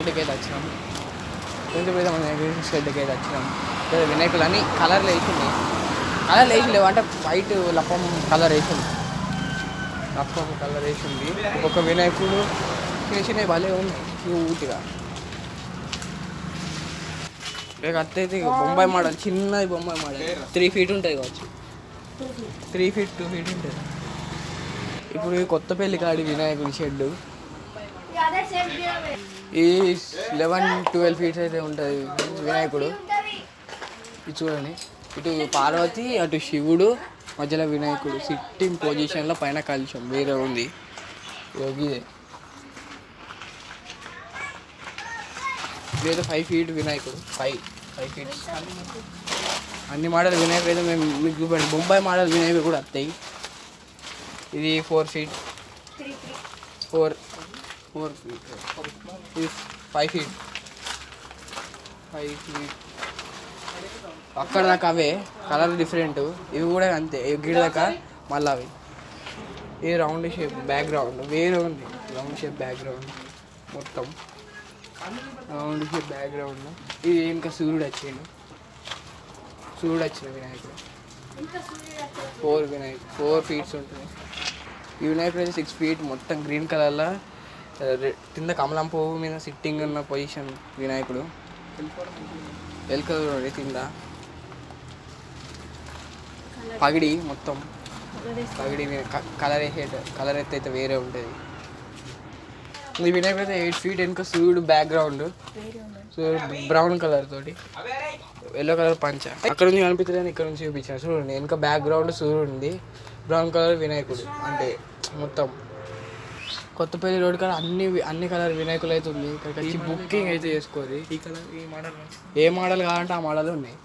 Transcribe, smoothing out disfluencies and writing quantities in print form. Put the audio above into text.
షెడ్కి అయితే వచ్చినాం. కొంచెం అయితే మన షెడ్కి అయితే వచ్చినాం. వినాయకులు అన్ని కలర్లు వేసింది. కలర్లు వేసి లేవు అంటే వైట్ లప్పం కలర్ వేసింది. లప్పం కలర్ వేసింది. ఒక్కొక్క వినాయకుడు చేసినవి భలే ఉన్నాయి క్యూట్గా. ఇక అత్తయితే బొంబాయి మోడల్, చిన్నది బొంబాయి మోడల్ 3 feet ఉంటుంది కావచ్చు. 3 feet 2 feet ఉంటుంది. ఇప్పుడు ఈ కొత్తపల్లి కాడి వినాయకుడి షెడ్ ఈ 11-12 feet అయితే ఉంటుంది వినాయకుడు. ఇది చూడండి, ఇటు పార్వతి అటు శివుడు, మధ్యలో వినాయకుడు సిట్టింగ్ పొజిషన్లో, పైన కలుషం వేరే ఉంది. ఇదే 5 feet వినాయకుడు. 5 feet అన్ని మోడల్ వినాయకుడు అయితే మేము మీకు చూపండి. బొంబాయి మోడల్ వినాయకుడు కూడా వస్తాయి. ఇది 4 feet 4 feet. ఇది 5 feet అక్కడ దాకా అవే కలర్ డిఫరెంట్. ఇవి కూడా అంతే, గిడ దాకా మళ్ళీ అవి. ఇది రౌండ్ షేప్ బ్యాక్గ్రౌండ్ వేరే ఉంది. రౌండ్ షేప్ బ్యాక్గ్రౌండ్ మొత్తం రౌండ్ షేప్ బ్యాక్గ్రౌండ్. ఇది ఇంకా సూర్యుడు వచ్చిండు. వినాయకుడు 4 feet ఉంటుంది. ఈ వినాయకుడు అయితే 6 feet మొత్తం గ్రీన్ కలర్లో కింద కమలం పువ్వు మీద సిట్టింగ్ ఉన్న పొజిషన్ వినాయకుడు. ఎల్కది కింద పగిడి మొత్తం పగిడి కలర్ అయితే వేరే ఉంటుంది. ఈ వినాయకుడు అయితే 8 feet. వెనుక సూర్యుడు బ్యాక్గ్రౌండ్ బ్రౌన్ కలర్ తోటి ఎల్లో కలర్ పంచ. అక్కడ నుంచి కనిపించలేదు, ఇక్కడ నుంచి చూపించాను చూడండి. వెనుక బ్యాక్గ్రౌండ్ సూర్యుడు ఉంది, బ్రౌన్ కలర్ వినాయకుడు. అంటే మొత్తం కొత్తపల్లి రోడ్ కాడ అన్ని కలర్ వినాయకులు అయితే ఉంది. ఇక్కడికి వచ్చి బుకింగ్ అయితే చేసుకోవాలి. ఈ కలర్ ఈ మోడల్ ఏ మోడల్ కావాలంటే ఆ మోడల్ ఉన్నాయి.